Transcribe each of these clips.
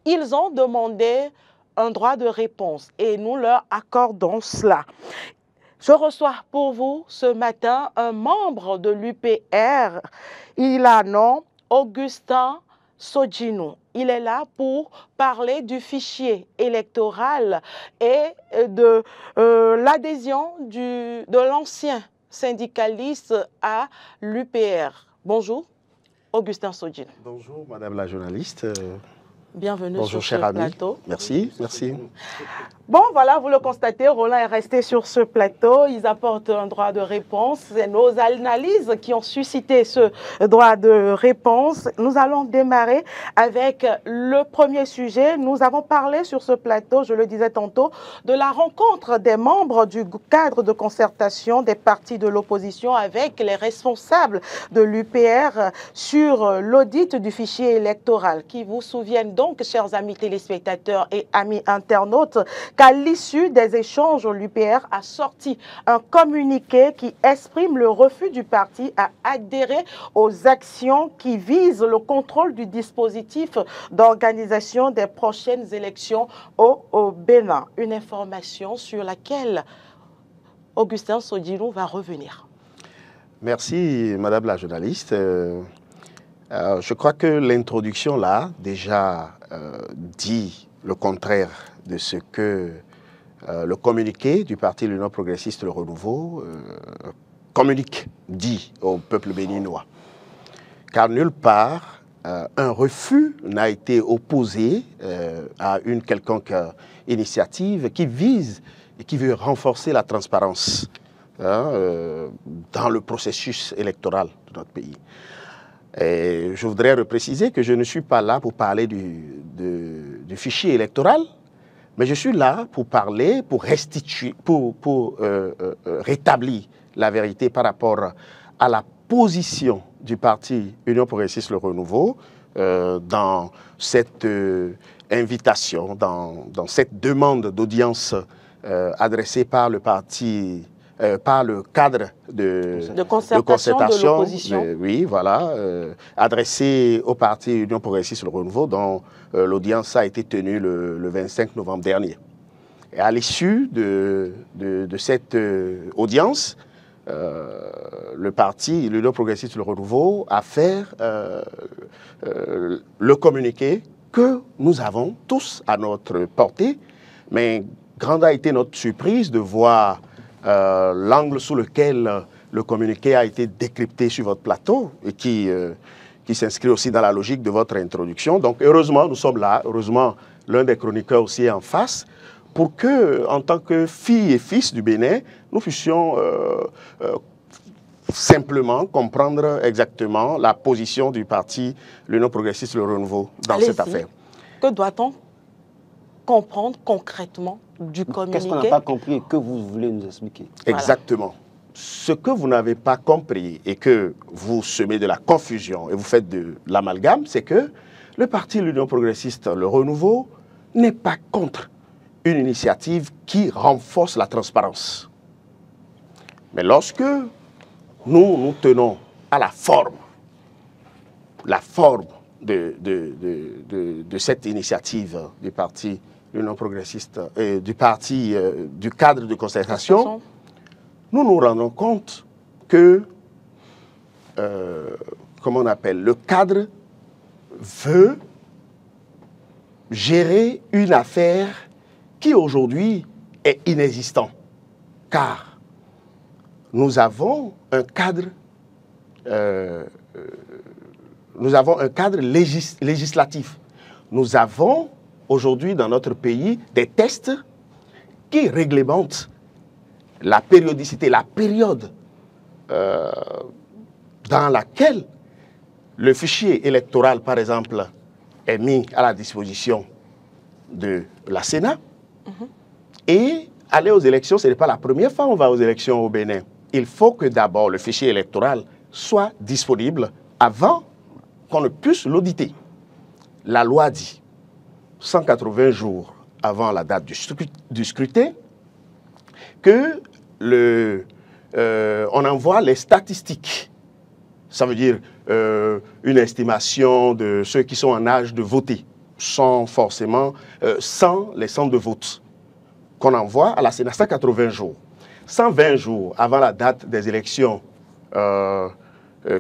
Ils ont demandé un droit de réponse et nous leur accordons cela. Je reçois pour vous ce matin un membre de l'UPR. Il a nom Augustin Sodjinou. Il est là pour parler du fichier électoral et de l'adhésion de l'ancien syndicaliste à l'UPR. Bonjour, Augustin Sodjinou. Bonjour, madame la journaliste. Bienvenue Bonjour, sur ce plateau. Merci, merci. Bon, voilà, vous le constatez, Roland est resté sur ce plateau. Ils apportent un droit de réponse. C'est nos analyses qui ont suscité ce droit de réponse. Nous allons démarrer avec le premier sujet. Nous avons parlé sur ce plateau, je le disais tantôt, de la rencontre des membres du cadre de concertation des partis de l'opposition avec les responsables de l'UPR sur l'audit du fichier électoral, qui vous souviennent donc, chers amis téléspectateurs et amis internautes, qu'à l'issue des échanges, l'UPR a sorti un communiqué qui exprime le refus du parti à adhérer aux actions qui visent le contrôle du dispositif d'organisation des prochaines élections au Bénin. Une information sur laquelle Augustin Sodjinou va revenir. Merci, madame la journaliste. Je crois que l'introduction là, déjà, dit le contraire de ce que le communiqué du parti L'Union progressiste, le Renouveau, dit au peuple béninois. Car nulle part, un refus n'a été opposé à une quelconque initiative qui vise et qui veut renforcer la transparence dans le processus électoral de notre pays. Et je voudrais repréciser que je ne suis pas là pour parler du fichier électoral, mais je suis là pour parler, pour restituer, pour rétablir la vérité par rapport à la position du parti Union progressiste Le Renouveau dans cette invitation, dans cette demande d'audience adressée par le parti, par le cadre de concertation de l'opposition. Oui, voilà, adressée au parti Union progressiste Le Renouveau, dont l'audience a été tenue le 25 novembre dernier. Et à l'issue de cette audience, le parti l'Union progressiste Le Renouveau a fait le communiqué que nous avons tous à notre portée, mais grande a été notre surprise de voir l'angle sous lequel le communiqué a été décrypté sur votre plateau et qui s'inscrit aussi dans la logique de votre introduction. Donc heureusement, nous sommes là, heureusement l'un des chroniqueurs aussi est en face, pour que, en tant que filles et fils du Bénin, nous puissions simplement comprendre exactement la position du parti l'Union progressiste Le Renouveau dans cette affaire. Que doit-on comprendre concrètement du communiqué? Qu'est-ce qu'on n'a pas compris et que vous voulez nous expliquer? Exactement. Voilà. Ce que vous n'avez pas compris et que vous semez de la confusion et vous faites de l'amalgame, c'est que le parti l'Union progressiste Le Renouveau n'est pas contre une initiative qui renforce la transparence. Mais lorsque nous tenons à la forme de cette initiative du parti l'Union progressiste et du parti du cadre de concertation, nous nous rendons compte que, comment on appelle, le cadre veut gérer une affaire qui aujourd'hui est inexistant. Car nous avons un cadre, législatif. Nous avons aujourd'hui dans notre pays des tests qui réglementent la périodicité, la période dans laquelle le fichier électoral, par exemple, est mis à la disposition de la Sénat. Et aller aux élections, ce n'est pas la première fois qu'on va aux élections au Bénin. Il faut que d'abord le fichier électoral soit disponible avant qu'on ne puisse l'auditer. La loi dit 180 jours avant la date du scrutin que on envoie les statistiques. Ça veut dire une estimation de ceux qui sont en âge de voter sans forcément, sans les centres de vote qu'on envoie à la Sénat, 180 jours. 120 jours avant la date des élections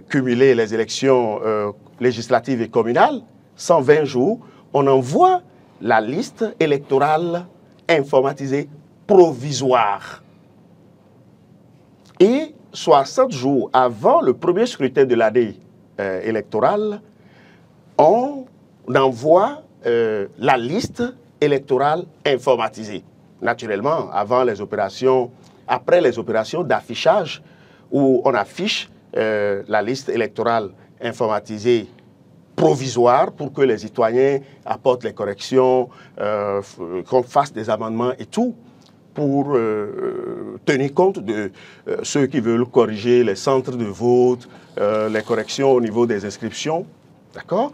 cumulées, les élections législatives et communales, 120 jours, on envoie la liste électorale informatisée provisoire. Et 60 jours avant le premier scrutin de l'année électorale, on envoie la liste électorale informatisée. Naturellement, après les opérations d'affichage, où on affiche la liste électorale informatisée provisoire pour que les citoyens apportent les corrections, qu'on fasse des amendements et tout, pour tenir compte de ceux qui veulent corriger les centres de vote, les corrections au niveau des inscriptions, d'accord?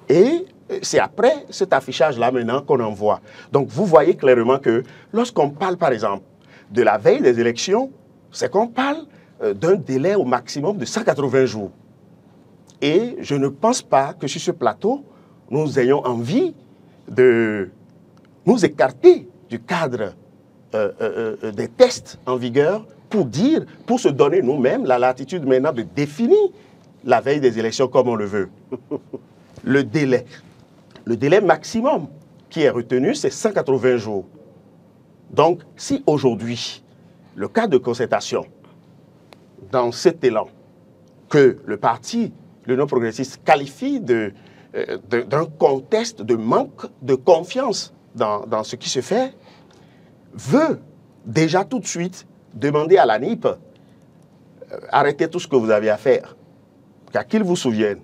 Et c'est après cet affichage-là maintenant qu'on envoie. Donc vous voyez clairement que lorsqu'on parle par exemple de la veille des élections, c'est qu'on parle d'un délai au maximum de 180 jours. Et je ne pense pas que sur ce plateau, nous ayons envie de nous écarter du cadre des tests en vigueur pour se donner nous-mêmes la latitude maintenant de définir la veille des élections comme on le veut. Le délai maximum qui est retenu, c'est 180 jours. Donc, si aujourd'hui, le cas de concertation, dans cet élan, que le parti, l'Union progressiste, qualifie d'un contexte de manque de confiance dans ce qui se fait, veut déjà tout de suite demander à l'ANIP arrêtez tout ce que vous avez à faire. Car qu'il vous souvienne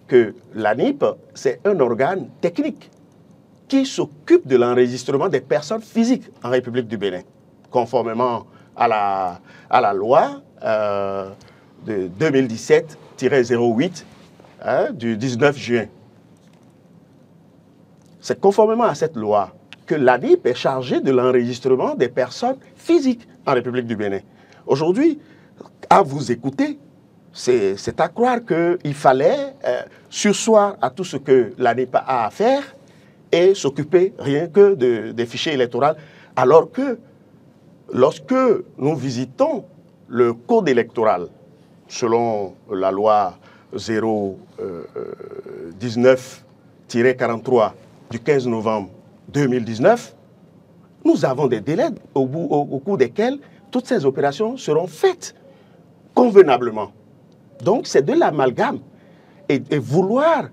que l'ANIP, c'est un organe technique qui s'occupe de l'enregistrement des personnes physiques en République du Bénin, conformément à la loi de 2017-08 du 19 juin. C'est conformément à cette loi que l'ANIP est chargée de l'enregistrement des personnes physiques en République du Bénin. Aujourd'hui, à vous écouter, c'est à croire qu'il fallait surseoir à tout ce que l'ANIP a à faire et s'occuper rien que des fichiers électoraux, alors que lorsque nous visitons le code électoral, selon la loi 019-43 du 15 novembre 2019, nous avons des délais au cours desquels toutes ces opérations seront faites convenablement. Donc c'est de l'amalgame et vouloir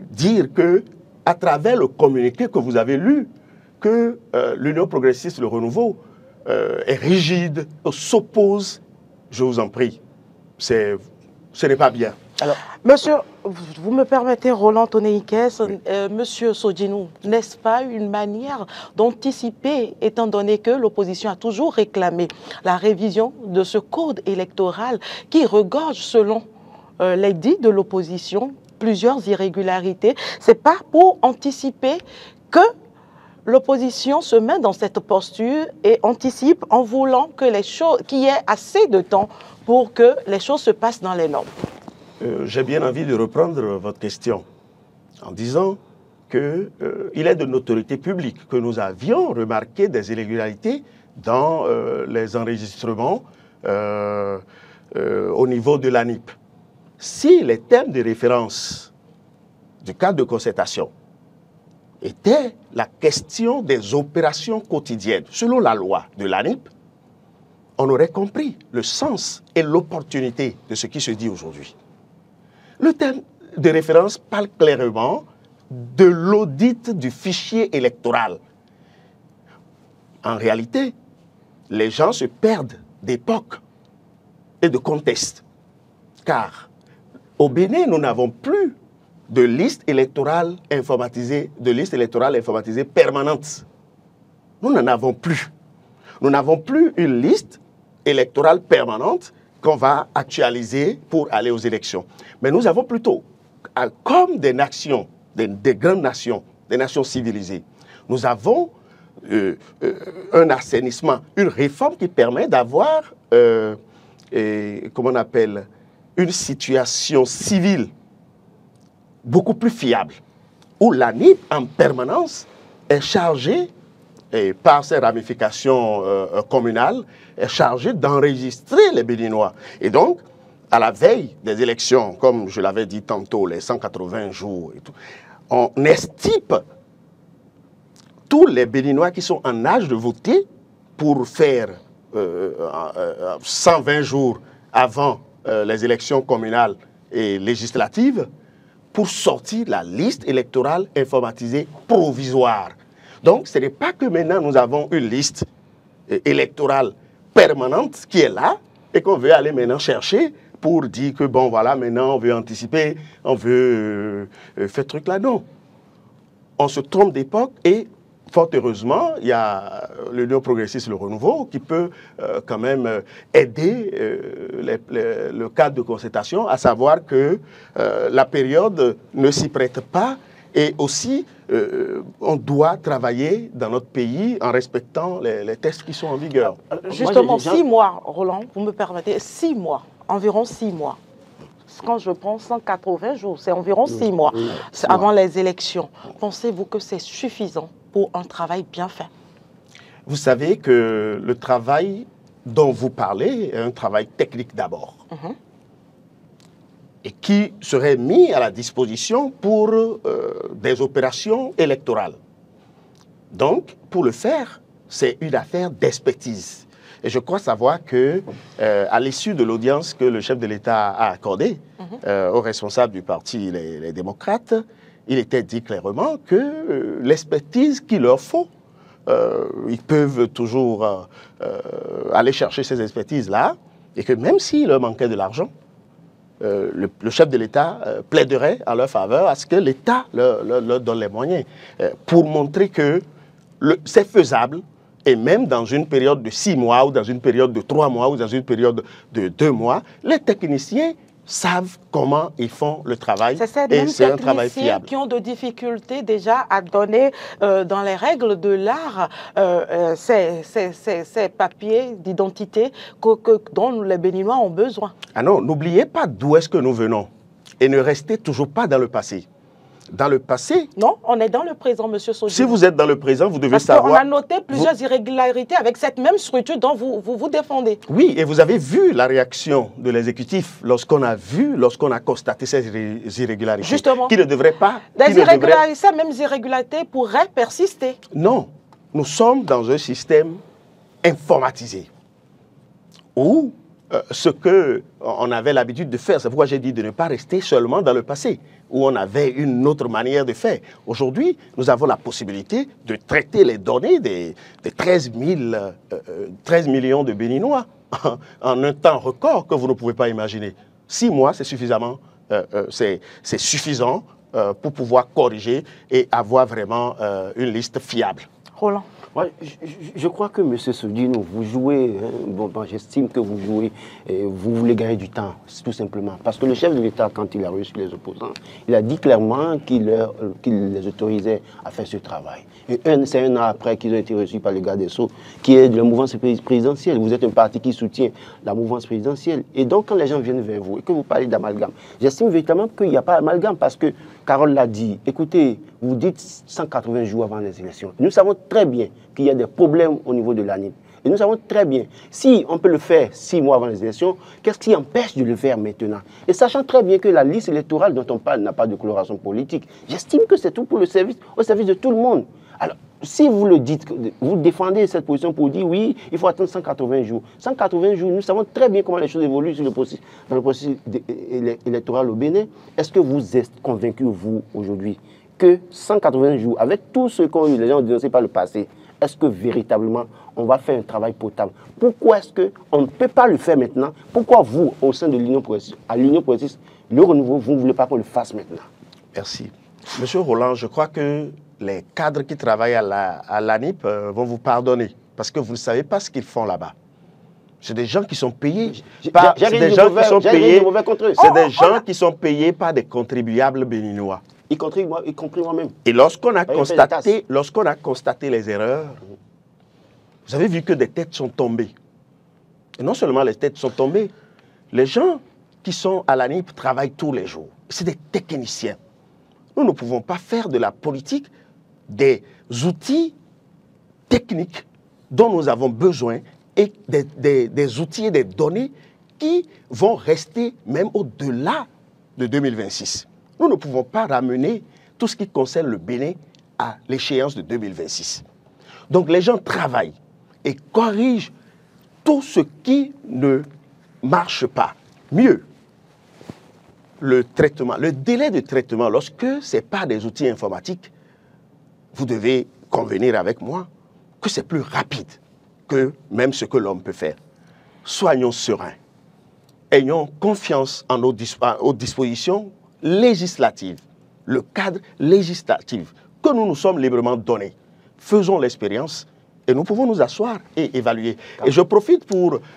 dire que à travers le communiqué que vous avez lu, que l'Union progressiste, le renouveau, est rigide, s'oppose, je vous en prie, ce n'est pas bien. Alors, monsieur, vous me permettez, Roland Tonéikes, oui. Monsieur Sodjinou, n'est-ce pas une manière d'anticiper, étant donné que l'opposition a toujours réclamé la révision de ce code électoral qui regorge, selon les dits de l'opposition, plusieurs irrégularités? C'est pas pour anticiper que l'opposition se met dans cette posture et anticipe en voulant que les choses, qu'il y ait assez de temps pour que les choses se passent dans les normes. J'ai bien envie de reprendre votre question en disant qu'il est de notoriété publique que nous avions remarqué des irrégularités dans les enregistrements au niveau de l'ANIP. Si les thèmes de référence du cadre de concertation étaient la question des opérations quotidiennes, selon la loi de l'ANIP, on aurait compris le sens et l'opportunité de ce qui se dit aujourd'hui. Le thème de référence parle clairement de l'audit du fichier électoral. En réalité, les gens se perdent d'époque et de contexte. Car au Bénin, nous n'avons plus de liste électorale informatisée, permanente. Nous n'en avons plus. Nous n'avons plus une liste électorale permanente qu'on va actualiser pour aller aux élections. Mais nous avons plutôt, comme des nations, des grandes nations, des nations civilisées, nous avons un assainissement, une réforme qui permet d'avoir, comment on appelle, une situation civile beaucoup plus fiable. où l'ANIP, en permanence, est chargée, et par ses ramifications communales, est chargée d'enregistrer les Béninois. Et donc, à la veille des élections, comme je l'avais dit tantôt, les 180 jours et tout, on estipe tous les Béninois qui sont en âge de voter pour faire 120 jours avant les élections communales et législatives pour sortir la liste électorale informatisée provisoire. Donc, ce n'est pas que maintenant nous avons une liste électorale permanente qui est là et qu'on veut aller maintenant chercher pour dire que, bon, voilà, maintenant on veut anticiper, on veut faire truc là. Non. On se trompe d'époque et, fort heureusement, il y a l'Union progressiste, le renouveau, qui peut quand même aider le cadre de concertation, à savoir que la période ne s'y prête pas et aussi on doit travailler dans notre pays en respectant les textes qui sont en vigueur. Justement, 6 mois, Roland, vous me permettez, 6 mois, environ 6 mois. Quand je prends 180 jours, c'est environ 6 mois avant les élections. Pensez-vous que c'est suffisant pour un travail bien fait? Vous savez que le travail dont vous parlez est un travail technique d'abord. Et qui serait mis à la disposition pour des opérations électorales. Donc, pour le faire, c'est une affaire d'expertise. Et je crois savoir que, à l'issue de l'audience que le chef de l'État a accordée aux responsables du parti, les démocrates, il était dit clairement que l'expertise qu'il leur faut, ils peuvent toujours aller chercher ces expertises-là, et que même s'il leur manquait de l'argent, le chef de l'État plaiderait en leur faveur à ce que l'État leur donne les moyens pour montrer que c'est faisable. Et même dans une période de 6 mois, ou dans une période de 3 mois, ou dans une période de 2 mois, les techniciens savent comment ils font le travail. Et c'est un travail fiable. Qui ont de difficultés déjà à donner dans les règles de l'art ces papiers d'identité dont les Béninois ont besoin. Ah non, n'oubliez pas d'où est-ce que nous venons et ne restez toujours pas dans le passé. Dans le passé... Non, on est dans le présent, Monsieur Sodino. Si vous êtes dans le présent, vous devez savoir... Parce qu'on a noté plusieurs irrégularités avec cette même structure dont vous défendez. Oui, et vous avez vu la réaction de l'exécutif lorsqu'on a constaté ces irrégularités. Justement. Qui ne devraient pas... Ces mêmes irrégularités pourraient persister. Non, nous sommes dans un système informatisé où ce qu'on avait l'habitude de faire, c'est pourquoi j'ai dit de ne pas rester seulement dans le passé, où on avait une autre manière de faire. Aujourd'hui, nous avons la possibilité de traiter les données des 13 millions de Béninois en un temps record que vous ne pouvez pas imaginer. 6 mois, c'est suffisamment, c'est suffisant pour pouvoir corriger et avoir vraiment une liste fiable. Roland. Ouais, je crois que M. Sodino, vous jouez, j'estime que vous jouez, vous voulez gagner du temps, tout simplement. Parce que le chef de l'État, quand il a reçu les opposants, il a dit clairement qu'il les autorisait à faire ce travail. Et c'est un an après qu'ils ont été reçus par le garde des Sceaux, qui est de la mouvance présidentielle. Vous êtes un parti qui soutient la mouvance présidentielle. Et donc, quand les gens viennent vers vous et que vous parlez d'amalgame, j'estime véritablement qu'il n'y a pas d'amalgame parce que Carole l'a dit. Écoutez, vous dites 180 jours avant les élections. Nous savons très bien qu'il y a des problèmes au niveau de l'ANIP. Et nous savons très bien, si on peut le faire 6 mois avant les élections, qu'est-ce qui empêche de le faire maintenant? Et sachant très bien que la liste électorale dont on parle n'a pas de coloration politique, j'estime que c'est tout pour le service, au service de tout le monde. Alors, si vous le dites, vous défendez cette position pour dire oui, il faut attendre 180 jours. 180 jours, nous savons très bien comment les choses évoluent dans le processus électoral au Bénin. Est-ce que vous êtes convaincu, vous, aujourd'hui, que 180 jours, avec tout ce qu'ont eu les gens ont dénoncé par le passé, est-ce que véritablement on va faire un travail potable? Pourquoi est-ce qu'on ne peut pas le faire maintenant? Pourquoi vous, au sein de l'Union progressiste, à l'Union progressiste, le renouveau, vous ne voulez pas qu'on le fasse maintenant? Merci. Monsieur Roland, je crois que les cadres qui travaillent à l'ANIP vont vous pardonner parce que vous ne savez pas ce qu'ils font là-bas. C'est des gens qui sont payés par des gens qui sont payés par des contribuables béninois. Y compris moi-même. Et lorsqu'on a constaté les erreurs, vous avez vu que des têtes sont tombées. Et non seulement les têtes sont tombées, les gens qui sont à l'ANIP travaillent tous les jours. C'est des techniciens. Nous ne pouvons pas faire de la politique des outils techniques dont nous avons besoin et des outils et des données qui vont rester même au-delà de 2026. Nous ne pouvons pas ramener tout ce qui concerne le Bénin à l'échéance de 2026. Donc les gens travaillent et corrigent tout ce qui ne marche pas. Mieux, le traitement, le délai de traitement, lorsque ce n'est pas des outils informatiques, vous devez convenir avec moi que c'est plus rapide que même ce que l'homme peut faire. Soyons sereins. Ayons confiance en nos dispositions législatives, le cadre législatif que nous nous sommes librement donnés. Faisons l'expérience et nous pouvons nous asseoir et évaluer. Et je profite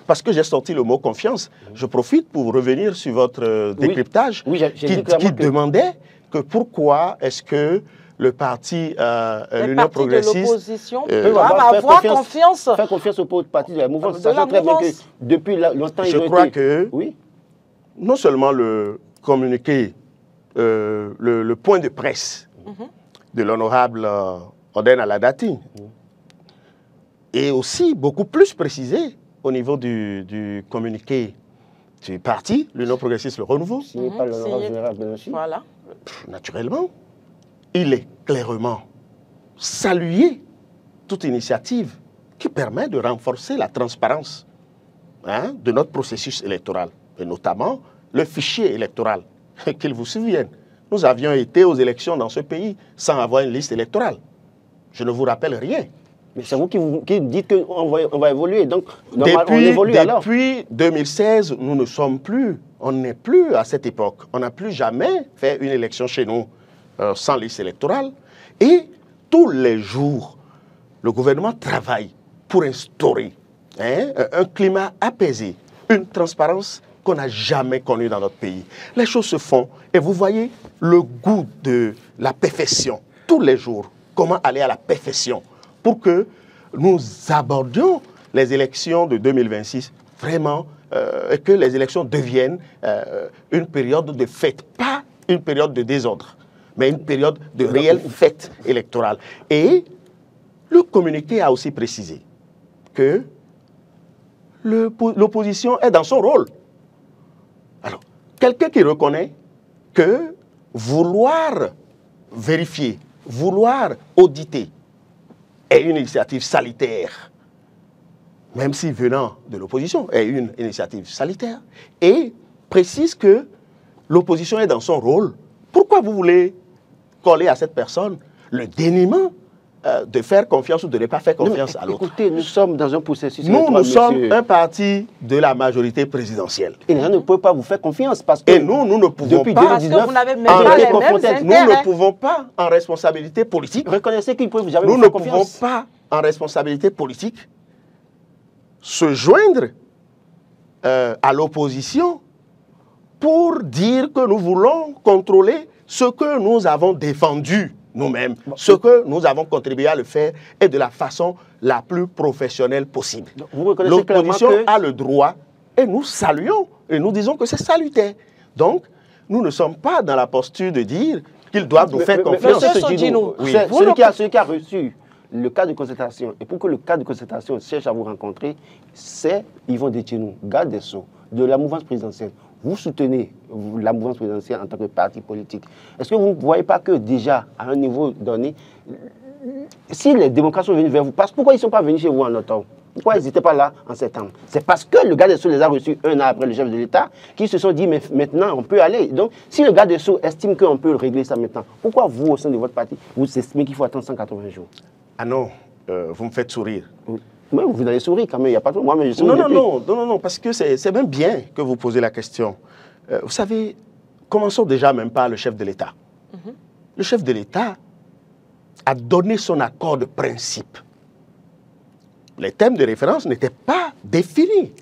parce que j'ai sorti le mot confiance, je profite pour revenir sur votre décryptage qui demandait que pourquoi est-ce que le parti l'Union progressiste de l'opposition doivent avoir confiance. Faire confiance au parti de la mouvance. Sachant très bien que depuis longtemps, je crois que non seulement le communiqué, le point de presse de l'honorable Oden Aladati est aussi beaucoup plus précisé au niveau du communiqué du parti, l'Union progressiste, le renouveau. Signé par l'honorable général Benouchi. Voilà. Naturellement. Il est clairement salué toute initiative qui permet de renforcer la transparence de notre processus électoral, et notamment le fichier électoral. Qu'il vous souvienne, nous avions été aux élections dans ce pays sans avoir une liste électorale. Je ne vous rappelle rien. Mais c'est vous qui dites qu'on va évoluer, donc on évolue alors. Depuis 2016, nous ne sommes plus, on n'est plus à cette époque. On n'a plus jamais fait une élection chez nous sans liste électorale. Et tous les jours, le gouvernement travaille pour instaurer un climat apaisé, une transparence qu'on n'a jamais connue dans notre pays. Les choses se font et vous voyez le goût de la perfection. Tous les jours, comment aller à la perfection pour que nous abordions les élections de 2026 vraiment et que les élections deviennent une période de fête, pas une période de désordre, mais une période de réelle fête électorale. Et le communiqué a aussi précisé que l'opposition est dans son rôle. Alors, quelqu'un qui reconnaît que vouloir vérifier, vouloir auditer est une initiative salutaire, même si venant de l'opposition est une initiative salutaire, et précise que l'opposition est dans son rôle. Pourquoi vous voulez coller à cette personne le déniement de faire confiance ou de ne pas faire confiance à l'autre? Écoutez, nous sommes dans un processus. Nous sommes un parti de la majorité présidentielle. Et les gens ne peuvent pas vous faire confiance parce que. Et nous ne pouvons depuis pas. 2019, vous n'avez même pas les mêmes intérêts. Nous ne pouvons pas, en responsabilité politique. Reconnaissez qu'ils ne peuvent jamais Nous vous ne faire pouvons confiance. pas, en responsabilité politique, se joindre à l'opposition pour dire que nous voulons contrôler ce que nous avons défendu nous-mêmes, ce que nous avons contribué à le faire et de la façon la plus professionnelle possible. L'opposition a le droit et nous saluons et nous disons que c'est salutaire. Donc, nous ne sommes pas dans la posture de dire qu'ils doivent nous faire confiance. Celui qui a reçu le cas de concertation, et pour que le cas de concertation cherche à vous rencontrer, c'est Yvon Detchenou, garde des Sceaux, de la mouvance présidentielle. Vous soutenez la mouvance présidentielle en tant que parti politique. Est-ce que vous ne voyez pas que déjà, à un niveau donné, si les démocrates sont venus vers vous, pourquoi ils ne sont pas venus chez vous en octobre? Pourquoi ils n'étaient pas là en septembre? C'est parce que le garde des Sceaux les a reçus un an après le chef de l'État, qui se sont dit, mais maintenant, on peut aller. Donc, si le garde des Sceaux estime qu'on peut régler ça maintenant, pourquoi vous, au sein de votre parti, vous estimez qu'il faut attendre 180 jours? Ah non, vous me faites sourire. Oui, vous allez sourire quand même, il n'y a pas de... Moi, mais je non, parce que c'est même bien que vous posez la question. Vous savez, commençons déjà même par le chef de l'État. Le chef de l'État a donné son accord de principe. Les thèmes de référence n'étaient pas définis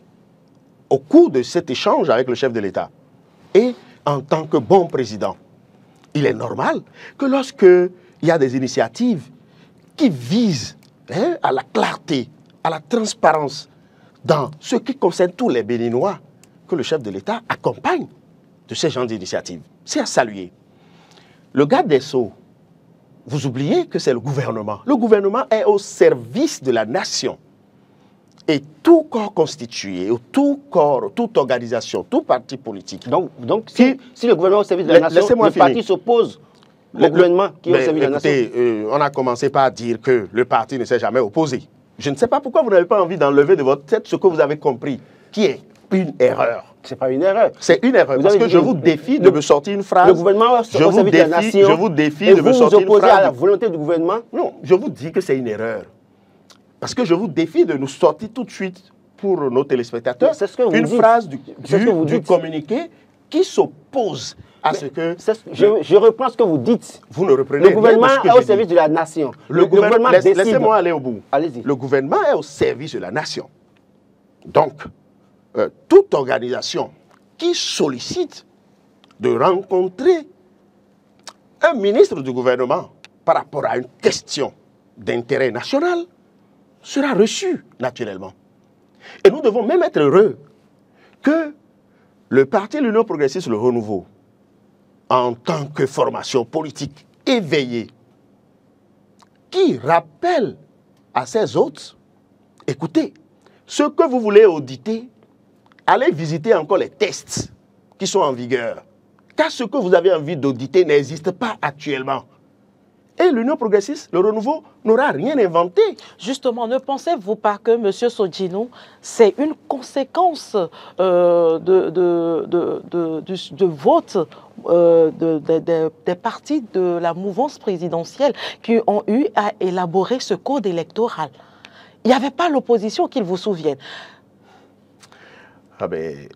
au cours de cet échange avec le chef de l'État. Et en tant que bon président, il est normal que lorsqu'il y a des initiatives qui visent à la clarté, à la transparence dans ce qui concerne tous les Béninois, que le chef de l'État accompagne de ces genres d'initiatives. C'est à saluer. le garde des Sceaux, vous oubliez que c'est le gouvernement. Le gouvernement est au service de la nation. Et tout corps constitué, ou tout corps, toute organisation, tout parti politique. Donc si le gouvernement est au service de la nation, le parti s'oppose au gouvernement qui est au service de la nation. Écoutez, on a commencé par dire que le parti ne s'est jamais opposé. Je ne sais pas pourquoi vous n'avez pas envie d'enlever de votre tête ce que vous avez compris, qui est une erreur. Ce n'est pas une erreur. C'est une erreur. Parce que je vous défie de me sortir une phrase. Le gouvernement au service de la nation. Je vous défie de me sortir une phrase. Vous vous opposez à la volonté du gouvernement? Non, je vous dis que c'est une erreur. Parce que je vous défie de nous sortir tout de suite pour nos téléspectateurs une phrase du communiqué qui s'oppose à ce que... Je reprends ce que vous dites. Vous ne reprenez Le gouvernement est au service de la nation. Le gouvernement décide. Laissez-moi aller au bout. Allez-y. Le gouvernement est au service de la nation. Donc, toute organisation qui sollicite de rencontrer un ministre du gouvernement par rapport à une question d'intérêt national sera reçue naturellement. Et nous devons même être heureux que le parti L'Union progressiste, le Renouveau, en tant que formation politique éveillée, qui rappelle à ses hôtes, écoutez, ce que vous voulez auditer, allez visiter encore les tests qui sont en vigueur. Car ce que vous avez envie d'auditer n'existe pas actuellement. Et l'Union progressiste, le Renouveau, n'aura rien inventé. Justement, ne pensez-vous pas que M. Sodjinou, c'est une conséquence de vote des partis de la mouvance présidentielle qui ont eu à élaborer ce code électoral? Il n'y avait pas l'opposition, qu'il vous souvienne. Ah ben,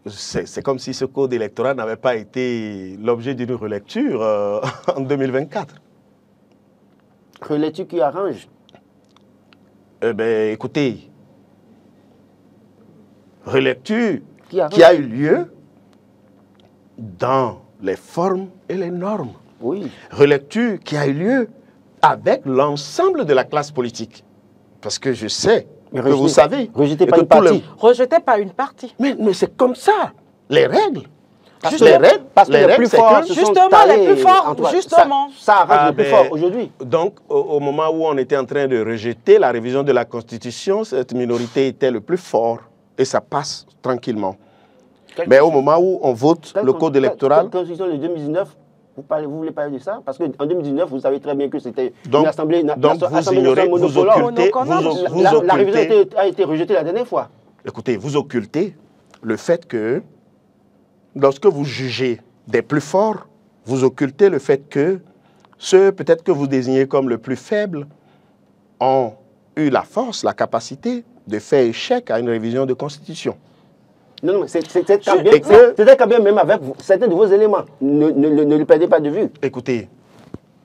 c'est comme si ce code électoral n'avait pas été l'objet d'une relecture en 2024. Relecture qui arrange? Eh bien, écoutez, relecture qui a eu lieu dans les formes et les normes. Oui. Relecture qui a eu lieu avec l'ensemble de la classe politique. Parce que je sais que vous savez... Rejeté par une partie. Rejeté par une partie. Mais c'est comme ça, les règles. Parce que les plus forts, justement, les plus forts, justement. Ça arrange les plus forts aujourd'hui. Donc, au moment où on était en train de rejeter la révision de la Constitution, cette minorité était le plus fort et ça passe tranquillement. Mais au moment où on vote le code électoral... La Constitution de 2019, vous voulez parler de ça? Parce qu'en 2019, vous savez très bien que c'était une assemblée nationale monopole. La révision a été rejetée la dernière fois. Écoutez, vous occultez le fait que lorsque vous jugez des plus forts, vous occultez le fait que ceux peut-être que vous désignez comme le plus faible ont eu la force, la capacité de faire échec à une révision de Constitution. Non, mais c'était quand même même avec certains de vos éléments. Ne le perdez pas de vue. Écoutez,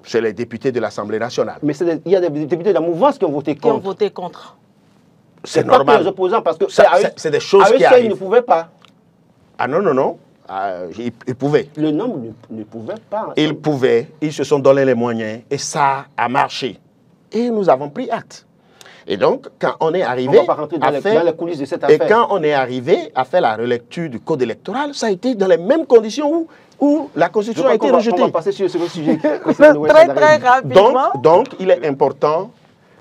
c'est les députés de l'Assemblée nationale. Mais il y a des députés de la mouvance qui ont voté contre. C'est normal. Pas que les opposants, parce que c'est des choses qui arrivent. Ils ne pouvaient pas. Ah non, non, non. Ils pouvaient. Le nombre ne pouvait pas. Ils pouvaient, ils se sont donné les moyens et ça a marché. Et nous avons pris acte. Et donc, quand on est arrivé dans les coulisses de cette affaire. Et quand on est arrivé à faire la relecture du code électoral, ça a été dans les mêmes conditions où la Constitution a été rejetée. On va passer sur ce sujet. Très rapidement. Donc, il est important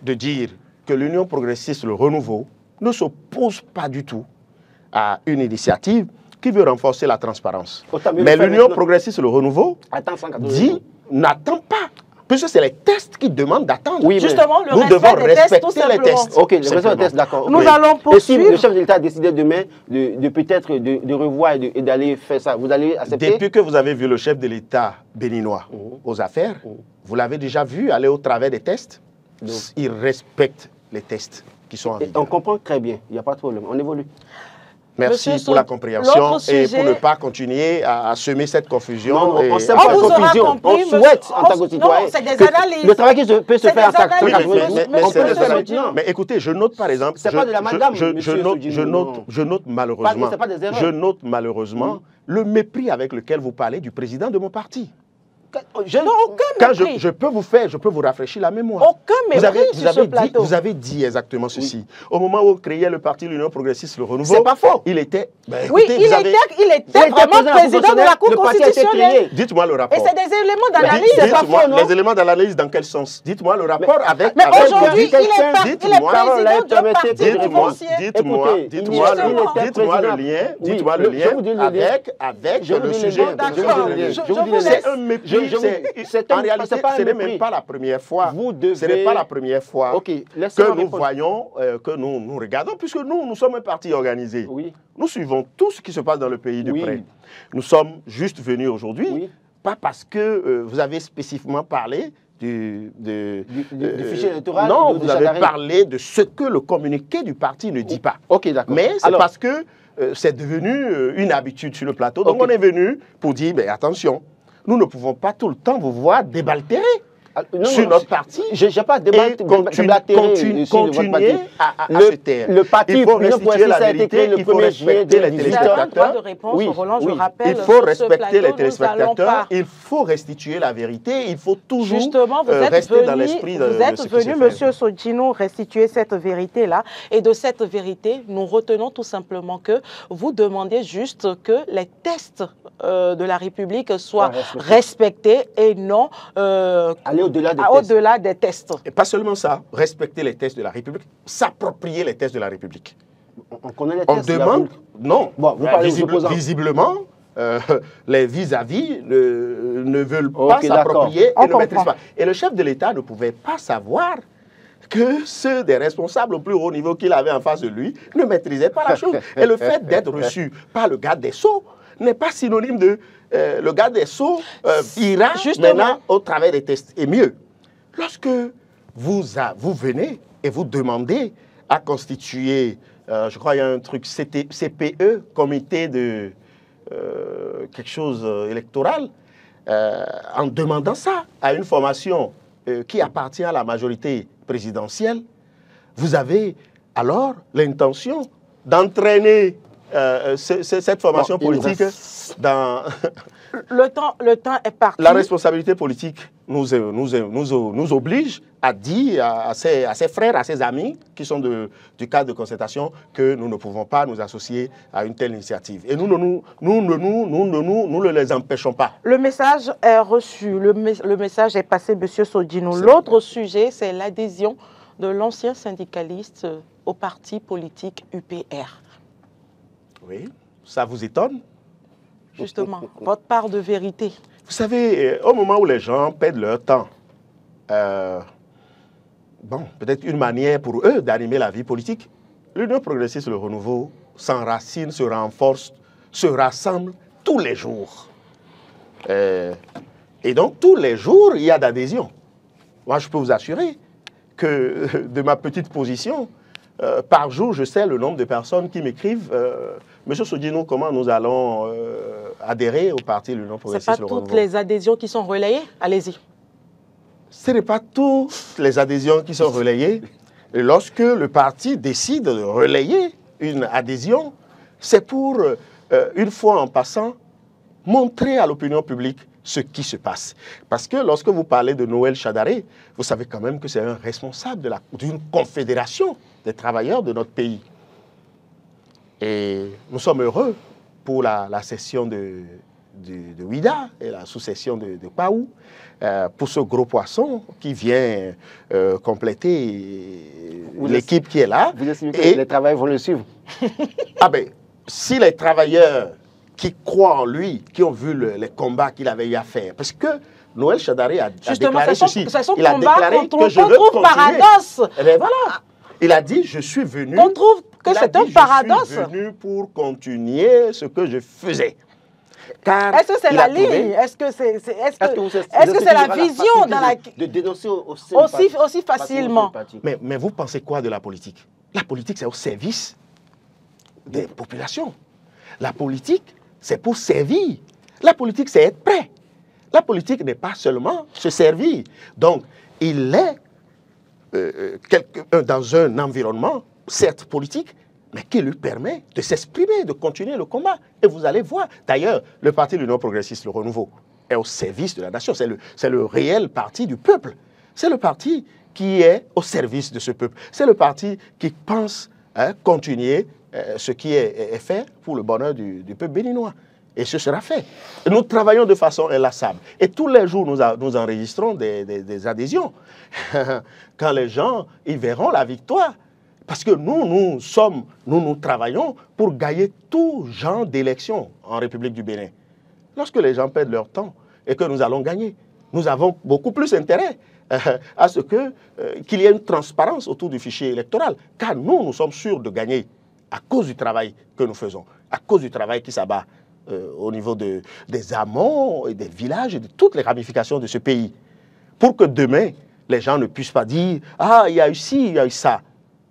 de dire que l'Union progressiste, le Renouveau, ne s'oppose pas du tout à une initiative qui veut renforcer la transparence. Mais l'Union progressiste, le Renouveau, dit, n'attend pas. Puisque c'est les tests qui demandent d'attendre. Oui, justement, nous devons respecter les tests. Ok, le respect des tests, d'accord. Nous allons poursuivre. Et si le chef de l'État décidait demain de peut-être de revoir et d'aller faire ça, vous allez accepter? Depuis que vous avez vu le chef de l'État béninois aux affaires, vous l'avez déjà vu aller au travers des tests. Il respecte les tests qui sont en vigueur. On comprend très bien, il n'y a pas de problème, on évolue. Merci pour la compréhension et pour ne pas continuer à semer cette confusion. Non, on ne sème pas la confusion. On souhaite en tant que citoyen. C'est des analyses. Le travail qui peut se faire en tant que citoyen. Mais écoutez, je note par exemple. C'est pas de la madame, je note malheureusement le mépris avec lequel vous parlez du président de mon parti. Non, aucun Quand mépris. je peux vous rafraîchir la mémoire. Aucun mépris sur ce plateau. Vous avez dit exactement ceci. Oui. Au moment où on créait le parti l'Union progressiste, le Renouveau, c'est pas faux. Il était. Oui, il était vraiment président de la Cour constitutionnelle. Dites-moi le rapport. Et c'est des éléments d'analyse. Dites-moi les éléments d'analyse dans quel sens? Dites-moi le rapport avec. Mais aujourd'hui, il est président d'un parti foncier. Dites-moi le lien avec le sujet. C'est un mépris. En réalité, ce n'est même pas la première fois. Ce n'est pas la première fois que nous voyons, que nous regardons, puisque nous sommes un parti organisé. Nous suivons tout ce qui se passe dans le pays de près. Nous sommes juste venus aujourd'hui, pas parce que vous avez spécifiquement parlé du fichier électoral. Non, vous avez parlé de ce que le communiqué du parti ne dit pas. Mais c'est parce que c'est devenu une habitude sur le plateau. Donc on est venu pour dire, ben, attention, nous ne pouvons pas tout le temps vous voir débaltérer. Sur notre parti, je n'ai pas débatté continuer à se taire. Le parti, il faut restituer la vérité, il faut respecter les téléspectateurs. Il faut respecter les téléspectateurs, il faut restituer la vérité, il faut toujours rester dans l'esprit de Vous êtes venu, Monsieur Sodino, restituer cette vérité-là. Et de cette vérité, nous retenons tout simplement que vous demandiez juste que les tests de la République soient respectés et non au-delà des tests. Et pas seulement ça, respecter les tests de la République, s'approprier les tests de la République. On connaît les tests. On demande, non, bon, visiblement, les vis-à-vis ne veulent pas s'approprier et ne maîtrisent pas. Et le chef de l'État ne pouvait pas savoir que ceux des responsables au plus haut niveau qu'il avait en face de lui ne maîtrisaient pas la chose. Et le fait d'être reçu par le garde des Sceaux n'est pas synonyme de le garde des Sceaux ira maintenant au travers des tests. Et mieux, lorsque vous venez et vous demandez à constituer, je crois qu'il y a un truc CPE, comité de quelque chose électoral, en demandant ça à une formation qui appartient à la majorité présidentielle, vous avez alors l'intention d'entraîner cette formation politique dans... Le temps est parti. La responsabilité politique nous oblige à dire à ses frères, à ses amis qui sont du cadre de concertation que nous ne pouvons pas nous associer à une telle initiative. Et nous ne les empêchons pas. Le message est reçu, le message est passé, Monsieur Sodino. L'autre sujet, c'est l'adhésion de l'ancien syndicaliste au parti politique UPR. Oui, ça vous étonne? Justement, votre part de vérité. Vous savez, au moment où les gens perdent leur temps, bon, peut-être une manière pour eux d'animer la vie politique, l'Union progressiste, le Renouveau, s'enracine, se renforce, se rassemble tous les jours. Et donc, tous les jours, il y a d'adhésion. Moi, je peux vous assurer que de ma petite position, par jour, je sais le nombre de personnes qui m'écrivent Monsieur Sodino, comment nous allons adhérer au parti l'Union progressiste? Ce n'est pas toutes les adhésions qui sont relayées? Allez-y. Ce n'est pas toutes les adhésions qui sont relayées. Et lorsque le parti décide de relayer une adhésion, c'est pour, une fois en passant, montrer à l'opinion publique ce qui se passe. Parce que lorsque vous parlez de Noël Chadaré, vous savez quand même que c'est un responsable d'une confédération des travailleurs de notre pays. Et nous sommes heureux pour la session de Ouida et la sous-session de Paou, pour ce gros poisson qui vient compléter l'équipe qui est là. Vous estimez que les travailleurs vont le suivre? Ah ben, si les travailleurs qui croient en lui, qui ont vu les combats qu'il avait eu à faire, parce que Noël Chadaré a déclaré ceci. Il a déclaré que je veux continuer. Paradoxe. Et bien voilà. Il a dit, je suis venu... On trouve que c'est un paradoxe. Je suis venu pour continuer ce que je faisais. Est-ce que c'est la ligne? Est-ce que c'est la vision dans la... de dénoncer aussi facilement? Mais vous pensez quoi de la politique? La politique, c'est au service des populations. La politique, c'est pour servir. La politique, c'est être prêt. La politique n'est pas seulement se servir. Donc, il est dans un environnement, certes politique, mais qui lui permet de s'exprimer, de continuer le combat. Et vous allez voir, d'ailleurs, le parti de l'Union progressiste, le Renouveau, est au service de la nation. C'est le réel parti du peuple. C'est le parti qui est au service de ce peuple. C'est le parti qui pense continuer ce qui est fait pour le bonheur du peuple béninois. Et ce sera fait. Nous travaillons de façon inlassable. Et tous les jours, nous enregistrons des adhésions. Quand les gens ils verront la victoire. Parce que nous travaillons pour gagner tout genre d'élections en République du Bénin. Lorsque les gens perdent leur temps et que nous allons gagner, nous avons beaucoup plus intérêt à ce qu'il y ait une transparence autour du fichier électoral. Car nous sommes sûrs de gagner à cause du travail que nous faisons, à cause du travail qui s'abat au niveau des amont et des villages et de toutes les ramifications de ce pays. Pour que demain, les gens ne puissent pas dire « Ah, il y a eu ci, il y a eu ça ».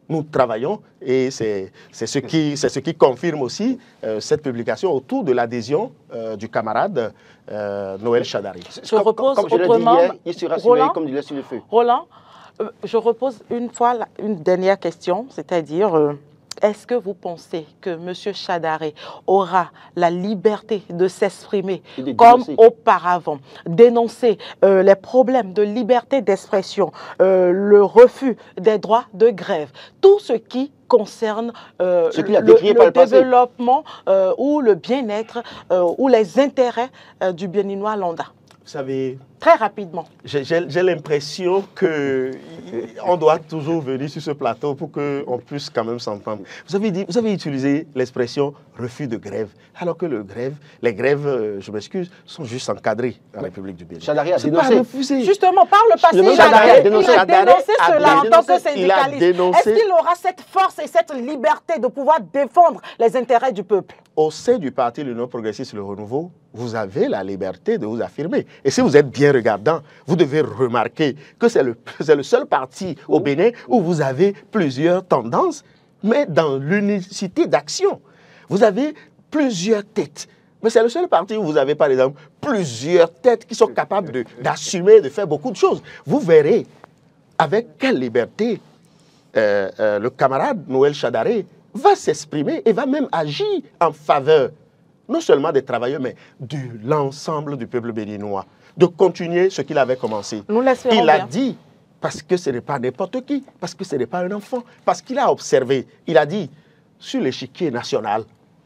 Nous travaillons et c'est ce qui confirme aussi cette publication autour de l'adhésion du camarade Noël Chadari. Je repose comme autrement, il sera surveillé comme du lait sur le feu. Roland, je repose une dernière question, c'est-à-dire est-ce que vous pensez que M. Chadari aura la liberté de s'exprimer comme auparavant, dénoncer les problèmes de liberté d'expression, le refus des droits de grève, tout ce qui concerne le développement ou le bien-être ou les intérêts du Béninois lambda? Vous savez, très rapidement. J'ai l'impression qu'on doit toujours venir sur ce plateau pour qu'on puisse quand même s'entendre. Vous avez utilisé l'expression refus de grève, alors que les grèves, je m'excuse, sont juste encadrées en République du Bénin. Chadari a dénoncé. Justement, par le passé, il a dénoncé cela en tant que syndicaliste. Est-ce qu'il aura cette force et cette liberté de pouvoir défendre les intérêts du peuple? Au sein du parti l'Union progressiste Le Renouveau, vous avez la liberté de vous affirmer. Et si vous êtes bien regardant, vous devez remarquer que c'est le seul parti au Bénin où vous avez plusieurs tendances, mais dans l'unicité d'action. Vous avez plusieurs têtes. Mais c'est le seul parti où vous avez, par exemple, plusieurs têtes qui sont capables d'assumer, de faire beaucoup de choses. Vous verrez avec quelle liberté le camarade Noël Chadari va s'exprimer et va même agir en faveur non seulement des travailleurs, mais de l'ensemble du peuple béninois, de continuer ce qu'il avait commencé. Il a dit, parce que ce n'est pas n'importe qui, parce que ce n'est pas un enfant, parce qu'il a observé, il a dit, sur l'échiquier national,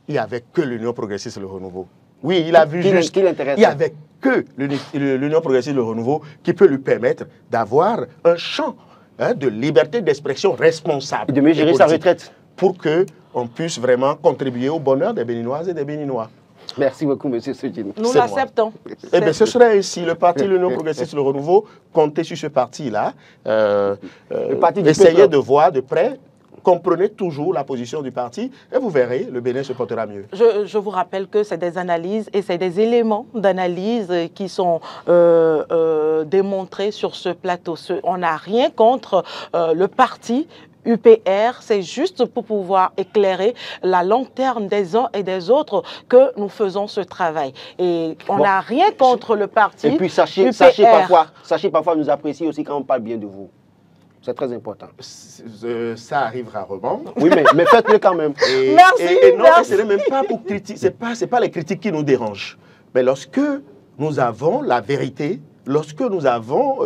il n'y avait que l'Union progressiste et le Renouveau. Oui, il a vu juste, il n'y avait que l'Union progressiste et le Renouveau qui peut lui permettre d'avoir un champ de liberté d'expression responsable. Et de mieux gérer sa retraite. Pour qu'on puisse vraiment contribuer au bonheur des Béninoises et des Béninois. Merci beaucoup, M. Sodjinou. Nous l'acceptons. Eh bien, ce serait ainsi. Le parti l'Union progressiste Le Renouveau, comptez sur ce parti-là. Essayez de voir de près. Comprenez toujours la position du parti et vous verrez, le Bénin se portera mieux. Je vous rappelle que c'est des analyses et c'est des éléments d'analyse qui sont démontrés sur ce plateau. On n'a rien contre le parti UPR, c'est juste pour pouvoir éclairer la lanterne des uns et des autres que nous faisons ce travail. Et on n'a rien contre le parti. Et puis sachez parfois nous apprécier aussi quand on parle bien de vous. C'est très important. Ça arrive rarement. Oui, mais faites-le quand même. Merci. Et non, ce n'est même pas pour critiquer, c'est pas les critiques qui nous dérangent. Mais lorsque nous avons la vérité, lorsque nous avons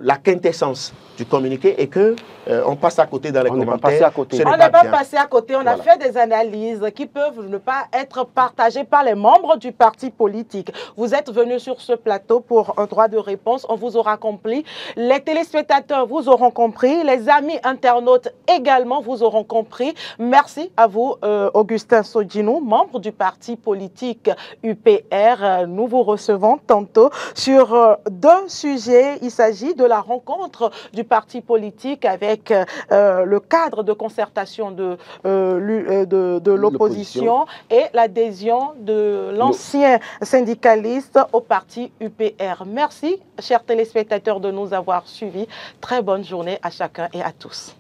la quintessence du communiqué et qu'on passe à côté dans les commentaires. On n'est pas passé à côté, on a fait des analyses qui peuvent ne pas être partagées par les membres du parti politique. Vous êtes venus sur ce plateau pour un droit de réponse, on vous aura compris. Les téléspectateurs vous auront compris, les amis internautes également vous auront compris. Merci à vous, Augustin Sodjinou, membre du parti politique UPR. Nous vous recevons tantôt sur deux sujets. Il s'agit de la rencontre du parti politique avec le cadre de concertation de l'opposition et l'adhésion de l'ancien syndicaliste au parti UPR. Merci, chers téléspectateurs, de nous avoir suivis. Très bonne journée à chacun et à tous.